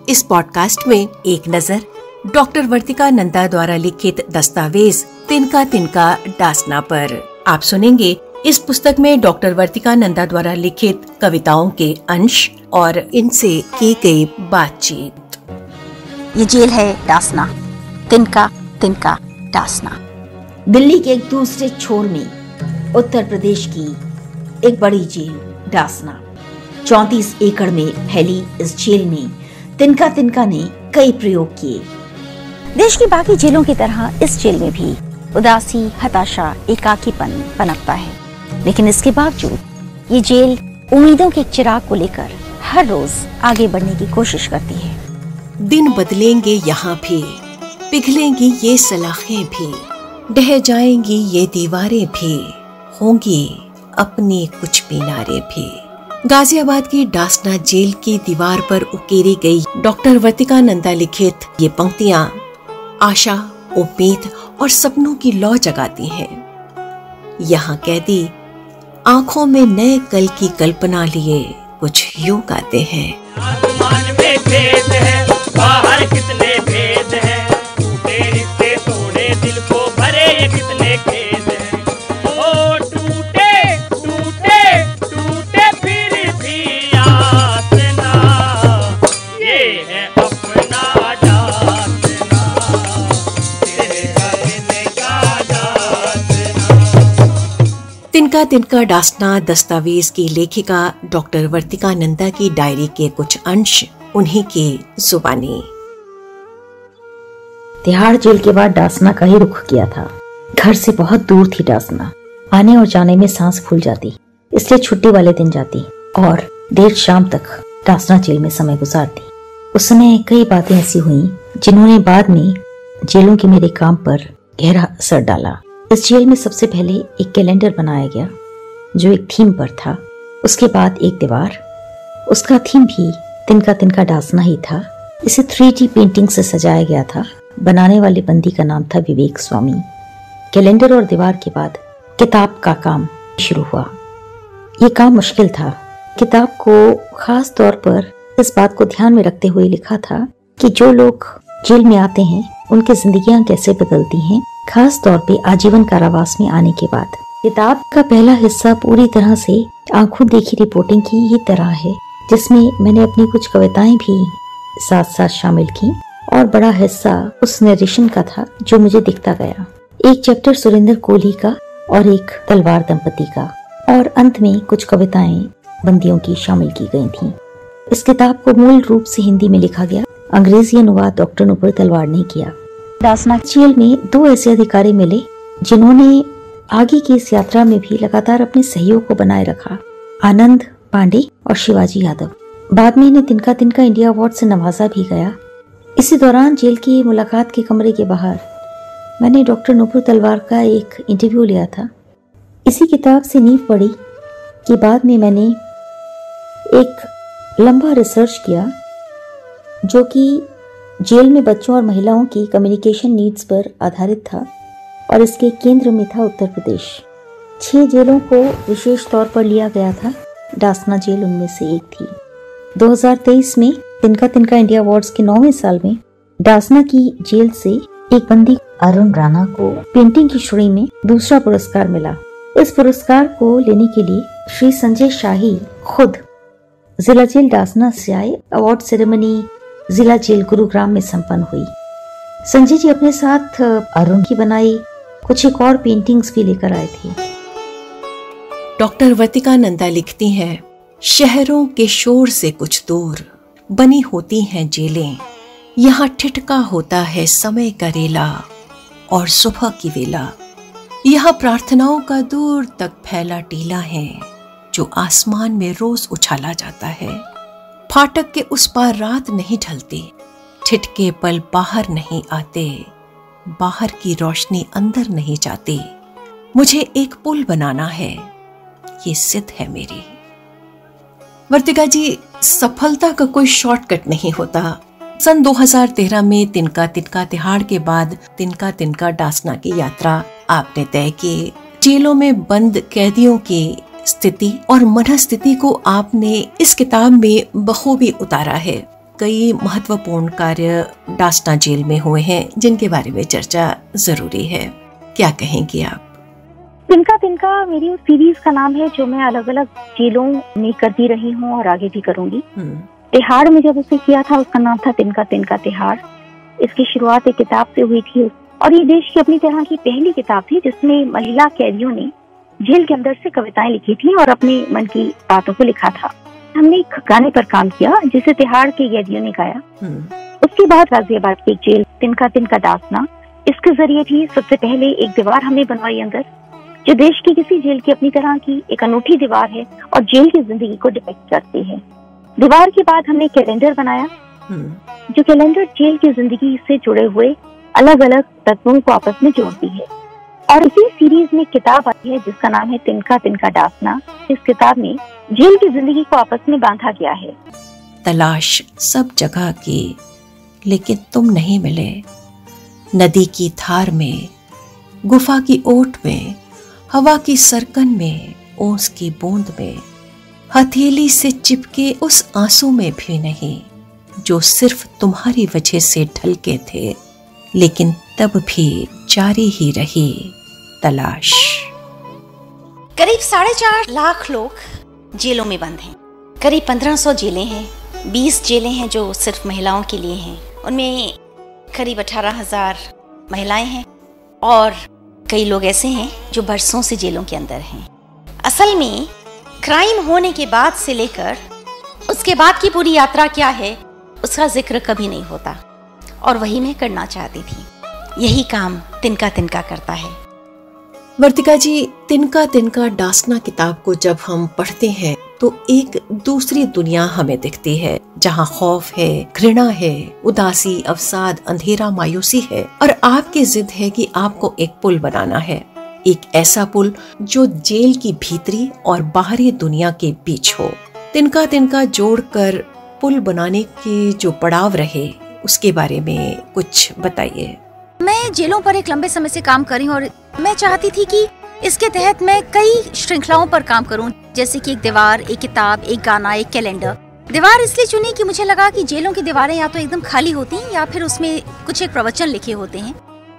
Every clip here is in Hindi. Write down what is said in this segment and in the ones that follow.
इस पॉडकास्ट में एक नजर डॉक्टर वर्तिका नंदा द्वारा लिखित दस्तावेज तिनका तिनका डासना पर। आप सुनेंगे इस पुस्तक में डॉक्टर वर्तिका नंदा द्वारा लिखित कविताओं के अंश और इनसे की गई बातचीत। ये जेल है डासना, तिनका तिनका डासना। दिल्ली के एक दूसरे छोर में उत्तर प्रदेश की एक बड़ी जेल डासना। 34 एकड़ में फैली इस जेल में तिनका तिनका ने कई प्रयोग किए। देश की बाकी जेलों की तरह इस जेल में भी उदासी, हताशा, एकाकीपन पनपता है, लेकिन इसके बावजूद ये जेल उम्मीदों के चिराग को लेकर हर रोज आगे बढ़ने की कोशिश करती है। दिन बदलेंगे यहाँ भी, पिघलेंगी ये सलाखें भी, ढह जाएंगी ये दीवारें भी, होंगी अपनी कुछ मीनारें भी। गाजियाबाद की डासना जेल की दीवार पर उकेरी गई डॉक्टर वर्तिका नंदा लिखित ये पंक्तियां आशा, उम्मीद और सपनों की लौ जगाती हैं। यहाँ कैदी आंखों में नए कल की कल्पना लिए कुछ यूं गाते हैं। आसमान में भेद है, बाहर कितने भेद है, टूटे रिश्ते तोड़े दिल को भरे ये कितने खेद है। ओ टूटे टूटे टूटे फिर भी आसना, ये है अपना डासना, तिनका तिनका डासना दस्तावेज की लेखिका डॉक्टर वर्तिका नंदा की डायरी के कुछ अंश उन्हीं की जुबानी। तिहाड़ जेल के बाद डासना का ही रुख किया था। घर से बहुत दूर थी डासना। आने और जाने में सांस फूल जाती, इसलिए छुट्टी वाले दिन जाती और देर शाम तक डासना जेल में समय गुजारती। उस समय कई बातें ऐसी हुई जिन्होंने बाद में जेलों के मेरे काम पर गहरा असर डाला। इस जेल में सबसे पहले एक कैलेंडर बनाया गया जो एक थीम पर था। उसके बाद एक दीवार, उसका थीम भी तिनका तिनका डासना ही था। इसे 3D पेंटिंग से सजाया गया था। बनाने वाले बंदी का नाम था विवेक स्वामी। कैलेंडर और दीवार के बाद किताब का काम शुरू हुआ। ये काम मुश्किल था। किताब को खास तौर पर इस बात को ध्यान में रखते हुए लिखा था कि जो लोग जेल में आते हैं उनकी जिंदगियां कैसे बदलती हैं, खास तौर पे आजीवन कारावास में आने के बाद। किताब का पहला हिस्सा पूरी तरह से आंखों देखी रिपोर्टिंग की ही तरह है, जिसमें मैंने अपनी कुछ कविताएं भी साथ साथ शामिल की और बड़ा हिस्सा उस नरेशन का था जो मुझे दिखता गया। एक चैप्टर सुरेंद्र कोहली का और एक तलवार दंपति का, और अंत में कुछ कविताएं बंदियों की शामिल की गई थीं। इस किताब को मूल रूप से हिंदी में लिखा गया, अंग्रेजी अनुवाद डॉक्टर नुपुर तलवार ने किया। डासना जेल में 2 ऐसे अधिकारी मिले जिन्होंने आगे की इस यात्रा में भी लगातार अपने सहयोग को बनाए रखा, आनंद पांडे और शिवाजी यादव। बाद में इन्हें तिनका तिनका इंडिया अवार्ड से नवाजा भी गया। इसी दौरान जेल की मुलाकात के कमरे के बाहर मैंने डॉक्टर नुपुर तलवार का एक इंटरव्यू लिया था। इसी किताब से नींव पड़ी कि बाद में मैंने एक लंबा रिसर्च किया जो कि जेल में बच्चों और महिलाओं की कम्युनिकेशन नीड्स पर आधारित था, और इसके केंद्र में था उत्तर प्रदेश। 6 जेलों को विशेष तौर पर लिया गया था, डासना जेल उनमें से एक थी। 2023 में तिनका तिनका इंडिया अवार्ड्स के 9वें साल में डासना की जेल से एक बंदी अरुण राणा को पेंटिंग की श्रेणी में दूसरा पुरस्कार मिला। इस पुरस्कार को लेने के लिए श्री संजय शाही खुद जिला जेल डासना से आए। अवार्ड सेरेमनी जिला जेल गुरुग्राम में संपन्न हुई। संजय जी अपने साथ अरुण की बनाई कुछ एक और पेंटिंग्स भी लेकर आए थे। डॉक्टर वर्तिका नंदा लिखती हैं, शहरों के शोर से कुछ दूर बनी होती हैं जेलें, यहाँ ठिठका होता है समय का रेला और सुबह की वेला। यहाँ प्रार्थनाओं का दूर तक फैला टीला है जो आसमान में रोज उछाला जाता है। फाटक के उस पार रात नहीं ढलती, ठिठके पल बाहर नहीं आते, बाहर की रोशनी अंदर नहीं जाती। मुझे एक पुल बनाना है, ये सिद्ध है मेरी। वर्तिका जी, सफलता का कोई शॉर्टकट नहीं होता। सन 2013 में तिनका तिनका तिहाड़ के बाद तिनका तिनका डासना की यात्रा आपने तय की। जेलों में बंद कैदियों की स्थिति और मनस्थिति को आपने इस किताब में बखूबी उतारा है। कई महत्वपूर्ण कार्य डासना जेल में हुए हैं जिनके बारे में चर्चा जरूरी है। क्या कहेंगी आप? तिनका तिनका मेरी उस सीरीज का नाम है जो मैं अलग अलग जेलों में करती रही हूँ और आगे भी करूंगी। तिहाड़ में जब उसे किया था उसका नाम था तिनका तिनका तिहाड़। इसकी शुरुआत एक किताब से हुई थी और ये देश की अपनी तरह की पहली किताब थी जिसमें महिला कैदियों ने जेल के अंदर से कविताएं लिखी थी और अपने मन की बातों को लिखा था। हमने एक गाने पर काम किया जिसे तिहाड़ के कैदियों ने गाया। उसके बाद गाजियाबाद की एक जेल तिनका तिनका डासना, इसके जरिए भी सबसे पहले एक दीवार हमने बनवाई अंदर, जो देश की किसी जेल की अपनी तरह की एक अनूठी दीवार है और जेल की जिंदगी को डिपेक्ट करती है। दीवार के बाद हमने कैलेंडर बनाया, जो कैलेंडर जेल की जिंदगी से जुड़े हुए अलग अलग तत्वों को आपस में जोड़ती है। और इसी सीरीज में किताब आई है जिसका नाम है तिनका तिनका डासना। इस किताब में जेल की जिंदगी को आपस में बांधा गया है। तलाश सब जगह की, लेकिन तुम नहीं मिले। नदी की धार में, गुफा की ओट में, हवा की सरकन में, ओस की बूंद में, हथेली से चिपके उस आंसू में भी नहीं जो सिर्फ तुम्हारी वजह से ढलके थे, लेकिन तब भी जारी ही रही तलाश। करीब 4.5 लाख लोग जेलों में बंद हैं। करीब 1500 जेलें हैं। 20 जेलें हैं जो सिर्फ महिलाओं के लिए हैं। उनमें करीब 18,000 महिलाएं हैं और कई लोग ऐसे हैं जो बरसों से जेलों के अंदर हैं। असल में क्राइम होने के बाद से लेकर उसके बाद की पूरी यात्रा क्या है उसका जिक्र कभी नहीं होता, और वही मैं करना चाहती थी। यही काम तिनका तिनका करता है। वर्तिका जी, तिनका तिनका डासना किताब को जब हम पढ़ते हैं तो एक दूसरी दुनिया हमें दिखती है, जहाँ खौफ है, घृणा है, उदासी, अवसाद, अंधेरा, मायूसी है, और आपकी जिद है कि आपको एक पुल बनाना है। एक ऐसा पुल जो जेल की भीतरी और बाहरी दुनिया के बीच हो। तिनका तिनका जोड़कर पुल बनाने के जो पड़ाव रहे उसके बारे में कुछ बताइए। मैं जेलों पर एक लंबे समय से काम कर रही हूँ और मैं चाहती थी कि इसके तहत मैं कई श्रृंखलाओं पर काम करूं, जैसे कि एक दीवार, एक किताब, एक गाना, एक कैलेंडर। दीवार इसलिए चुनी कि मुझे लगा कि जेलों की दीवारें या तो एकदम खाली होती हैं या फिर उसमें कुछ एक प्रवचन लिखे होते हैं।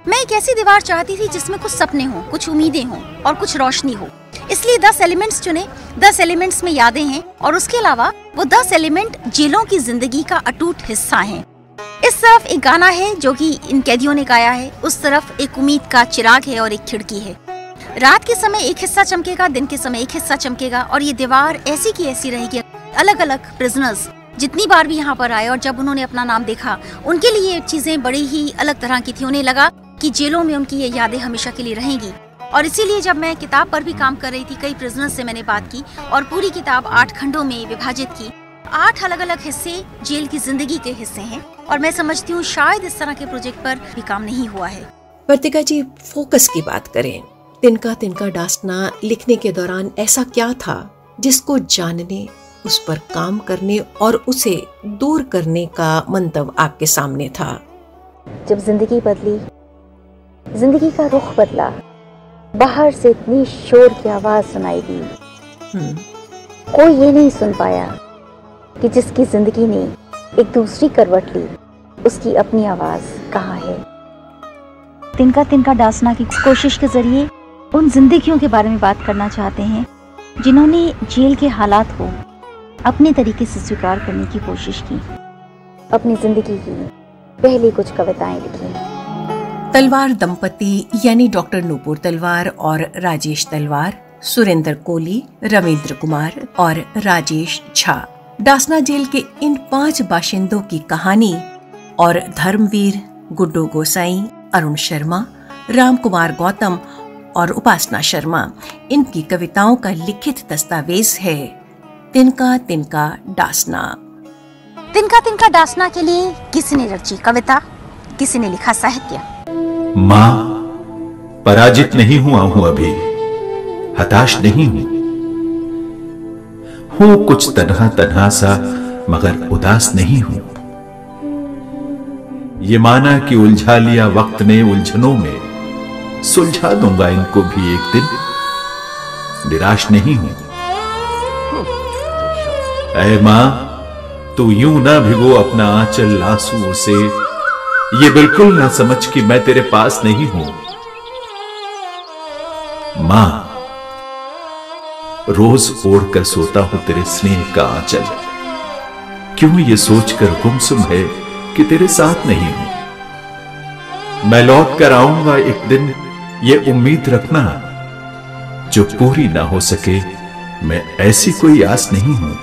मैं एक ऐसी दीवार चाहती थी जिसमें कुछ सपने हों, कुछ उम्मीदें हों और कुछ रोशनी हो। इसलिए 10 एलिमेंट्स चुने। 10 एलिमेंट्स में यादें हैं और उसके अलावा वो 10 एलिमेंट जेलों की जिंदगी का अटूट हिस्सा हैं। इस तरफ एक गाना है जो कि इन कैदियों ने गाया है, उस तरफ एक उम्मीद का चिराग है और एक खिड़की है। रात के समय एक हिस्सा चमकेगा, दिन के समय एक हिस्सा चमकेगा, और ये दीवार ऐसी की ऐसी रहेगी। अलग अलग प्रिजनर्स जितनी बार भी यहाँ पर आए और जब उन्होंने अपना नाम देखा, उनके लिए चीजें बड़ी ही अलग तरह की थी। उन्हें लगा कि जेलों में उनकी ये यादें हमेशा के लिए रहेंगी। और इसीलिए जब मैं किताब पर भी काम कर रही थी, कई प्रिजनर्स से मैंने बात की और पूरी किताब 8 खंडों में विभाजित की। 8 अलग अलग हिस्से जेल की जिंदगी के हिस्से हैं और मैं समझती हूँ शायद इस तरह के प्रोजेक्ट पर भी काम नहीं हुआ है। वर्तिका जी, फोकस की बात करें। तिनका तिनका डासना लिखने के दौरान ऐसा क्या था जिसको जानने, उस पर काम करने और उसे दूर करने का मंतव आपके सामने था? जब जिंदगी बदली, जिंदगी का रुख बदला, बाहर से इतनी शोर की आवाज सुनाई दी, कोई ये नहीं सुन पाया कि जिसकी जिंदगी ने एक दूसरी करवट ली, उसकी अपनी आवाज कहाँ है। तिनका तिनका डासना की कोशिश के जरिए उन जिंदगियों के बारे में बात करना चाहते हैं जिन्होंने जेल के हालात को अपने तरीके से स्वीकार करने की कोशिश की, अपनी जिंदगी की पहली कुछ कविताएं लिखी। तलवार दंपति यानी डॉक्टर नूपुर तलवार और राजेश तलवार, सुरेंद्र कोली, रविंद्र कुमार और राजेश झा, डासना जेल के इन 5 बाशिंदों की कहानी और धर्मवीर, गुड्डू गोसाई, अरुण शर्मा, राम कुमार गौतम और उपासना शर्मा, इनकी कविताओं का लिखित दस्तावेज है तिनका तिनका डासना। तिनका तिनका डासना के लिए किसी ने रची कविता, किसी ने लिखा साहित्य। माँ, पराजित नहीं हुआ हूं अभी, हताश नहीं हूं कुछ तन्हा तन्हा सा मगर उदास नहीं हूं। ये माना कि उलझा लिया वक्त ने उलझनों में, सुलझा दूंगा इनको भी एक दिन, निराश नहीं हूं। ऐ मां, तू यूं ना भिगो अपना आंचल आंसुओं से, ये बिल्कुल ना समझ कि मैं तेरे पास नहीं हूं। मां, रोज ओढ़कर सोता हूं तेरे स्नेह का आंचल, क्यों ये सोचकर गुमसुम है कि तेरे साथ नहीं हूं। मैं लौट कर आऊंगा एक दिन, ये उम्मीद रखना, जो पूरी ना हो सके मैं ऐसी कोई आस नहीं हूं।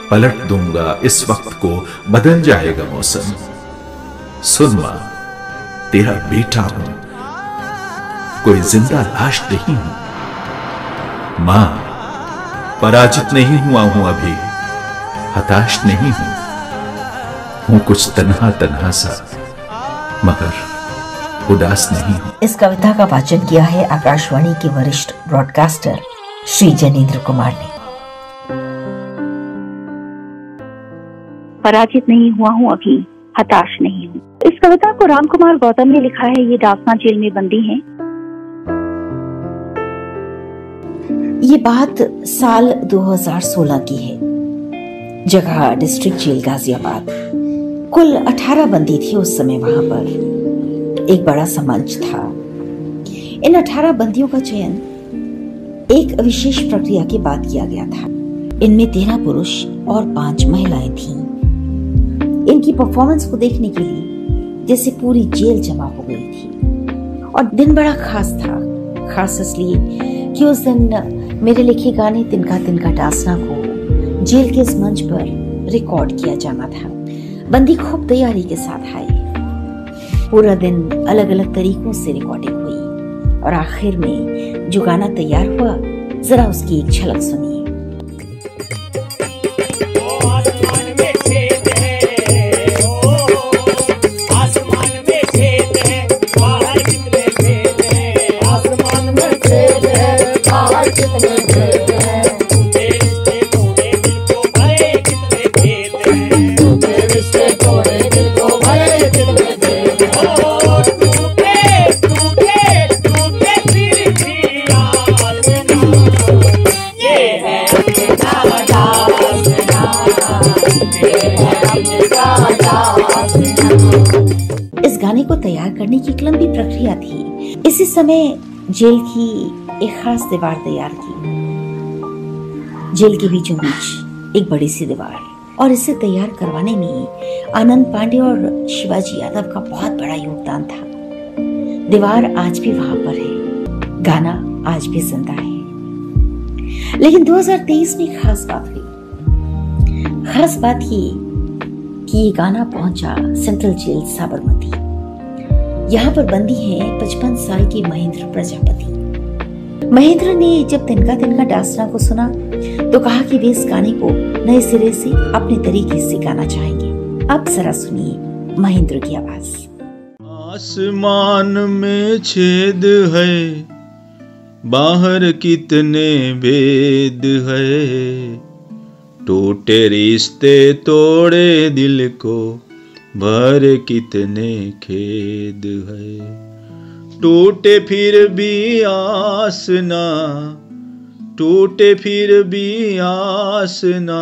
पलट दूंगा इस वक्त को, बदल जाएगा मौसम। सुन मां, तेरा बेटा हूं, कोई जिंदा लाश नहीं हूं। मां, पराजित नहीं हुआ हूं अभी, हताश नहीं हूं कुछ तन्हा तन्हा सा मगर उदास नहीं हूं। इस कविता का वाचन किया है आकाशवाणी के वरिष्ठ ब्रॉडकास्टर श्री जनेंद्र कुमार ने। पराजित नहीं हुआ हूँ अभी, हताश नहीं हूँ। इस कविता को राम कुमार गौतम ने लिखा है। ये डासना जेल में बंदी हैं। ये बात साल 2016 की है। जगह डिस्ट्रिक्ट जेल गाजियाबाद। कुल 18 बंदी थी उस समय वहां पर। एक बड़ा सा मंच था। इन 18 बंदियों का चयन एक विशेष प्रक्रिया के बाद किया गया था। इनमें 13 पुरुष और 5 महिलाएं थीं। इनकी परफॉर्मेंस को देखने के लिए जैसे पूरी जेल जमा हो गई थी। और दिन बड़ा खास था। खास इसलिए कि उस दिन मेरे लिखे गाने तिनका तिनका डासना को जेल के इस मंच पर रिकॉर्ड किया जाना था। बंदी खूब तैयारी के साथ आए। पूरा दिन अलग अलग तरीकों से रिकॉर्डिंग हुई और आखिर में जो गाना तैयार हुआ, जरा उसकी एक झलक सुनिए। इस गाने को तैयार करने की एक लंबी प्रक्रिया थी। इसी समय जेल की एक खास दीवार तैयार की। जेल के बीचों बीच एक बड़ी सी दीवार, और इसे तैयार करवाने में आनंद पांडे और शिवाजी यादव का बहुत बड़ा योगदान था। दीवार आज भी वहां पर है, गाना आज भी जिंदा है। लेकिन 2023 में खास बात हुई। खास बात ये कि ये गाना पहुंचा सेंट्रल जेल साबरमती। यहाँ पर बंदी हैं 55 साल की महेंद्र प्रजापति। महेंद्र ने जब तिनका तिनका डासना को सुना तो कहा कि वे इस गाने को नए सिरे से अपने तरीके से गाना चाहेंगे। अब जरा सुनिए महेंद्र की आवाज। आसमान में छेद है, बाहर कितने भेद है, टूटे रिश्ते तोड़े दिल को भर कितने खेद है, टूटे फिर भी आस ना, टूटे फिर भी आस ना,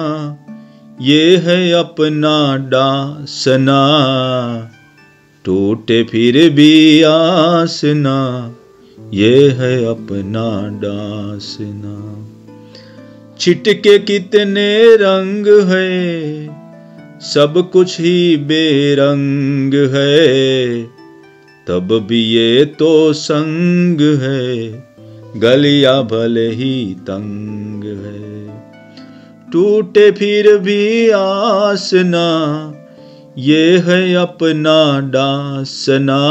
ये है अपना डासना, टूटे फिर भी आस ना, ये है अपना डासना। छिटके कितने रंग है, सब कुछ ही बेरंग है, तब भी ये तो संग है, गलियां भले ही तंग है, टूटे फिर भी आस ना, ये है अपना डासना,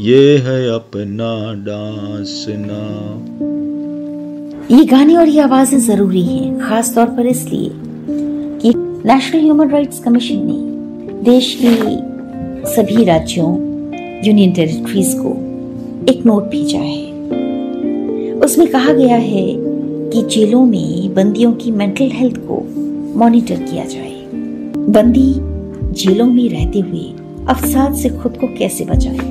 ये है अपना डासना। ये गाने और ये आवाजें जरूरी हैं, खास तौर पर इसलिए कि नेशनल ह्यूमन राइट्स कमीशन ने देश के सभी राज्यों, यूनियन टेरिटरीज को एक नोट भेजा है। उसमें कहा गया है कि जेलों में बंदियों की मेंटल हेल्थ को मॉनिटर किया जाए। बंदी जेलों में रहते हुए अवसाद से खुद को कैसे बचाए,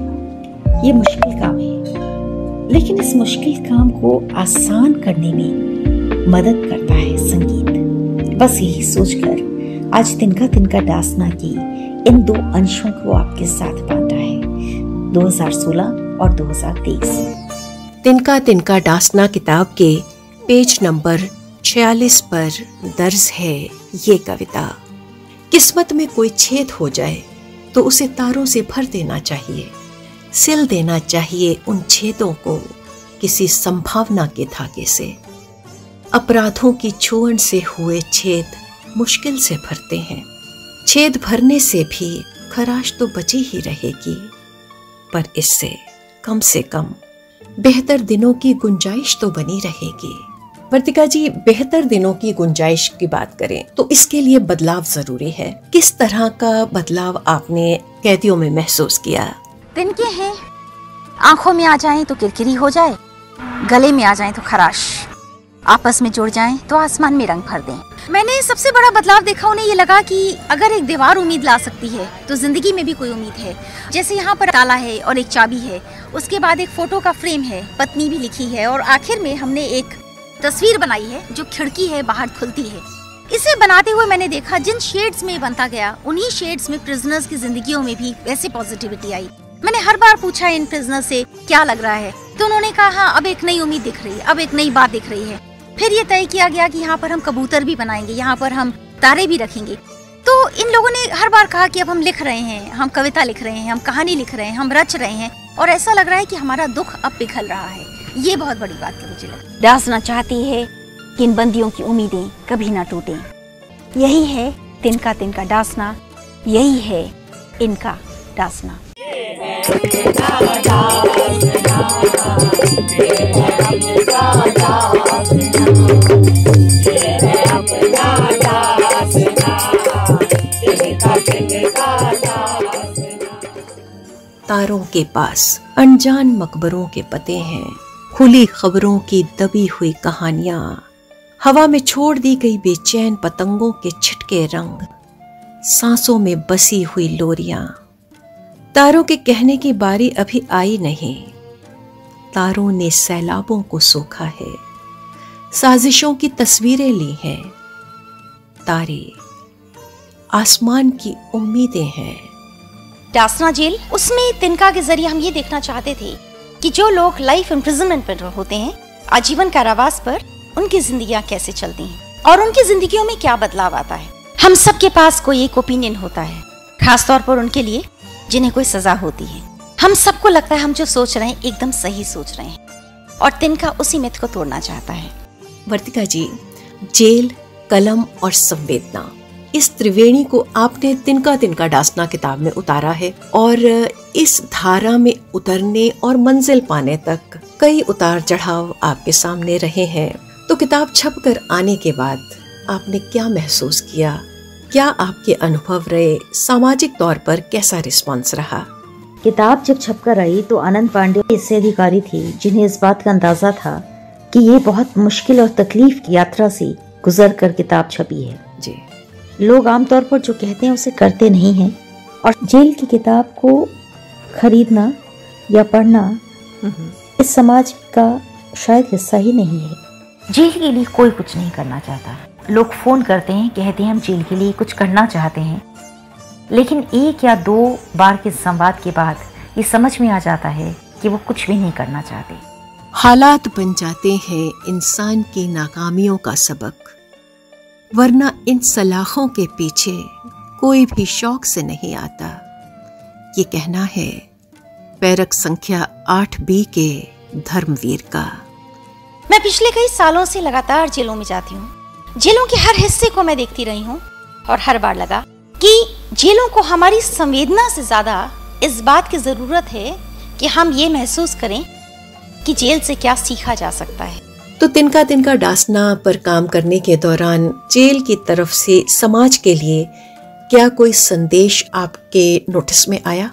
ये मुश्किल काम है, लेकिन इस मुश्किल काम को आसान करने में मदद करता है संगीत। बस यही सोचकर आज तिनका तिनका दास्तां की इन 2 अंशों को आपके साथ बांटा है, 2016 और 2023। तिनका तिनका दास्तां किताब के पेज नंबर 46 पर दर्ज है ये कविता। किस्मत में कोई छेद हो जाए तो उसे तारों से भर देना चाहिए, सिल देना चाहिए उन छेदों को किसी संभावना के धागे से। अपराधों की छुअन से हुए छेद मुश्किल से भरते हैं, छेद भरने से भी खराश तो बची ही रहेगी, पर इससे कम से कम बेहतर दिनों की गुंजाइश तो बनी रहेगी। वर्तिका जी, बेहतर दिनों की गुंजाइश की बात करें तो इसके लिए बदलाव जरूरी है। किस तरह का बदलाव आपने कैदियों में महसूस किया? तिनके हैं, आंखों में आ जाएं तो किरकिरी हो जाए, गले में आ जाएं तो खराश, आपस में जुड़ जाएं तो आसमान में रंग भर दें। मैंने सबसे बड़ा बदलाव देखा, उन्हें ये लगा कि अगर एक दीवार उम्मीद ला सकती है तो जिंदगी में भी कोई उम्मीद है। जैसे यहाँ पर ताला है और एक चाबी है, उसके बाद एक फोटो का फ्रेम है, पत्नी भी लिखी है, और आखिर में हमने एक तस्वीर बनाई है जो खिड़की है, बाहर खुलती है। इसे बनाते हुए मैंने देखा जिन शेड्स में बनता गया, उन्हीं शेड्स में प्रिजनर्स की जिंदगियों में भी वैसे पॉजिटिविटी आई। मैंने हर बार पूछा इन प्रिजनर्स से क्या लग रहा है, तो उन्होंने कहा हाँ, अब एक नई उम्मीद दिख रही है, अब एक नई बात दिख रही है। फिर ये तय किया गया कि यहाँ पर हम कबूतर भी बनाएंगे, यहाँ पर हम तारे भी रखेंगे। तो इन लोगों ने हर बार कहा कि अब हम लिख रहे हैं, हम कविता लिख रहे हैं, हम कहानी लिख रहे हैं, हम रच रहे हैं, और ऐसा लग रहा है कि हमारा दुख अब पिघल रहा है। ये बहुत बड़ी बात है मुझे लगा। दास्तां चाहती है कि इन बंदियों की उम्मीदें कभी ना टूटें। यही है तिनका तिनका दास्तां, यही है इनका दास्तां। तारों के पास अनजान मकबरों के पते हैं, खुली खबरों की दबी हुई कहानियां, हवा में छोड़ दी गई बेचैन पतंगों के छिटके रंग, सांसों में बसी हुई लोरियां। तारों के कहने की बारी अभी आई नहीं, तारों ने सैलाबों को सोखा है, साजिशों की तस्वीरें ली हैं। तारे आसमान की उम्मीदें हैं। दास्तां जेल, उसमें तिनका के जरिए हम ये देखना चाहते थे कि जो लोग लाइफ इम्प्रिजनमेंट पर होते हैं, आजीवन कारावास पर, उनकी जिंदगियां कैसे चलती हैं और उनकी जिंदगियों में क्या बदलाव आता है। हम सबके पास कोई एक ओपिनियन होता है, खासतौर पर उनके लिए जिन्हें कोई सजा होती है। हम सबको लगता है हम जो सोच रहे हैं एकदम सही सोच रहे हैं, और तिनका उसी मिथ को तोड़ना चाहता है। वर्तिका जी, जेल, कलम और संवेदना, इस त्रिवेणी को आपने तिनका तिनका दास्तां किताब में उतारा है, और इस धारा में उतरने और मंजिल पाने तक कई उतार चढ़ाव आपके सामने रहे हैं। तो किताब छपकर आने के बाद आपने क्या महसूस किया? क्या आपके अनुभव रहे? सामाजिक तौर पर कैसा रिस्पॉन्स रहा? किताब जब छपकर आई तो आनंद पांडे ऐसे अधिकारी थे जिन्हें इस बात का अंदाजा था कि ये बहुत मुश्किल और तकलीफ की यात्रा से गुजर कर किताब छपी है। जी, लोग आमतौर पर जो कहते हैं उसे करते नहीं हैं, और जेल की किताब को खरीदना या पढ़ना इस समाज का शायद हिस्सा ही नहीं है। जेल के लिए कोई कुछ नहीं करना चाहता। लोग फोन करते हैं, कहते हैं हम जेल के लिए कुछ करना चाहते हैं, लेकिन 1 या 2 बार के संवाद के बाद ये समझ में आ जाता है कि वो कुछ भी नहीं करना चाहते। हालात बन जाते हैं इंसान की नाकामियों का सबक, वरना इन सलाखों के पीछे कोई भी शौक से नहीं आता। ये कहना है पैरक संख्या 8B के धर्मवीर का। मैं पिछले कई सालों से लगातार जेलों में जाती हूँ। जेलों के हर हिस्से को मैं देखती रही हूँ, और हर बार लगा कि जेलों को हमारी संवेदना से ज्यादा इस बात की जरूरत है कि हम ये महसूस करें कि जेल से क्या सीखा जा सकता है। तो तिनका तिनका दास्तां पर काम करने के दौरान जेल की तरफ से समाज के लिए क्या कोई संदेश आपके नोटिस में आया?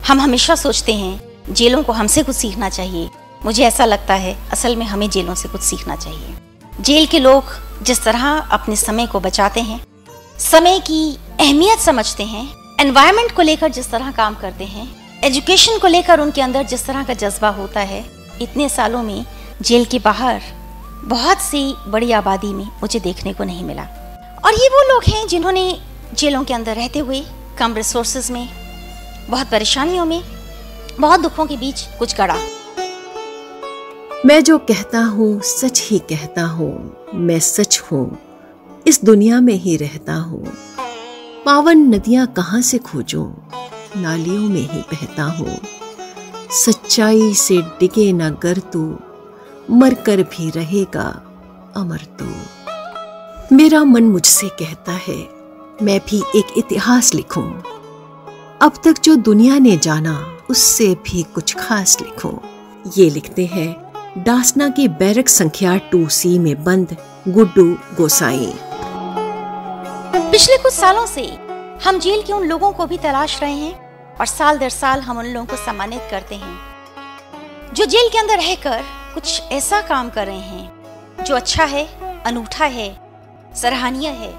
हम हमेशा सोचते हैं जेलों को हमसे कुछ सीखना चाहिए। मुझे ऐसा लगता है असल में हमें जेलों से कुछ सीखना चाहिए। जेल के लोग जिस तरह अपने समय को बचाते हैं, समय की अहमियत समझते हैं, एनवायरनमेंट को लेकर जिस तरह काम करते हैं, एजुकेशन को लेकर उनके अंदर जिस तरह का जज्बा होता है, इतने सालों में जेल के बाहर बहुत सी बड़ी आबादी में मुझे देखने को नहीं मिला। और ये वो लोग हैं जिन्होंने जेलों के अंदर रहते हुए कम रिसोर्सेज में, बहुत परेशानियों में, बहुत दुखों के बीच कुछ गढ़ा। मैं जो कहता हूँ सच ही कहता हूँ, मैं सच हूँ, इस दुनिया में ही रहता हूँ। पावन नदियाँ कहाँ से खोजूं, नालियों में ही बहता हूँ। सच्चाई से डिगे न गर तू, मर कर भी रहेगा अमर तू। मेरा मन मुझसे कहता है मैं भी एक इतिहास लिखूं, अब तक जो दुनिया ने जाना उससे भी कुछ खास लिखूं। ये लिखते हैं डासना के बैरक संख्या 2C में बंद गुड्डू गोसाई। पिछले कुछ सालों से हम जेल के उन लोगों को भी तलाश रहे हैं और साल दर साल हम उन लोगों को सम्मानित करते हैं जो जेल के अंदर रहकर कुछ ऐसा काम कर रहे हैं जो अच्छा है, अनूठा है, सराहनीय है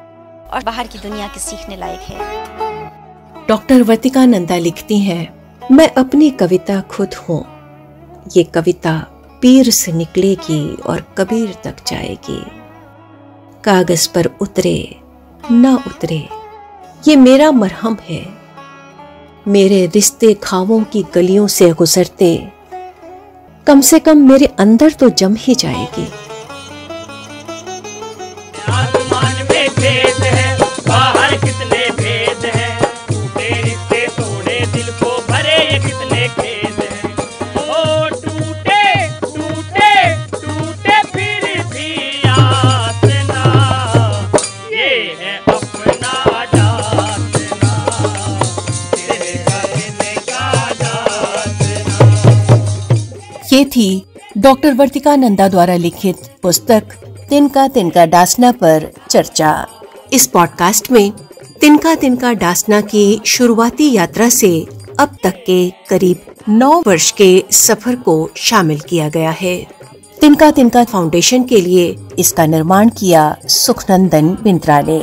और बाहर की दुनिया के सीखने लायक है। डॉक्टर वर्तिका नंदा लिखती हैं, मैं अपनी कविता खुद हूँ। ये कविता पीर से निकलेगी और कबीर तक जाएगी। कागज पर उतरे ना उतरे ये मेरा मरहम है। मेरे रिश्ते खावों की गलियों से गुजरते कम से कम मेरे अंदर तो जम ही जाएगी। आसमान में भेद है, बाहर कितने भेद हैं, टूटे रिश्ते तोड़े दिल को भरे ये कितने खेद हैं। ओ टूटे टूटे टूटे फिर भी आसना, ये है अपना दासना, तेरे करने का दासना। ये थी डॉक्टर वर्तिका नंदा द्वारा लिखित पुस्तक तिनका तिनका डासना पर चर्चा। इस पॉडकास्ट में तिनका तिनका डासना की शुरुआती यात्रा से अब तक के करीब 9 वर्ष के सफर को शामिल किया गया है। तिनका तिनका फाउंडेशन के लिए इसका निर्माण किया सुखनंदन बिंद्रा ने।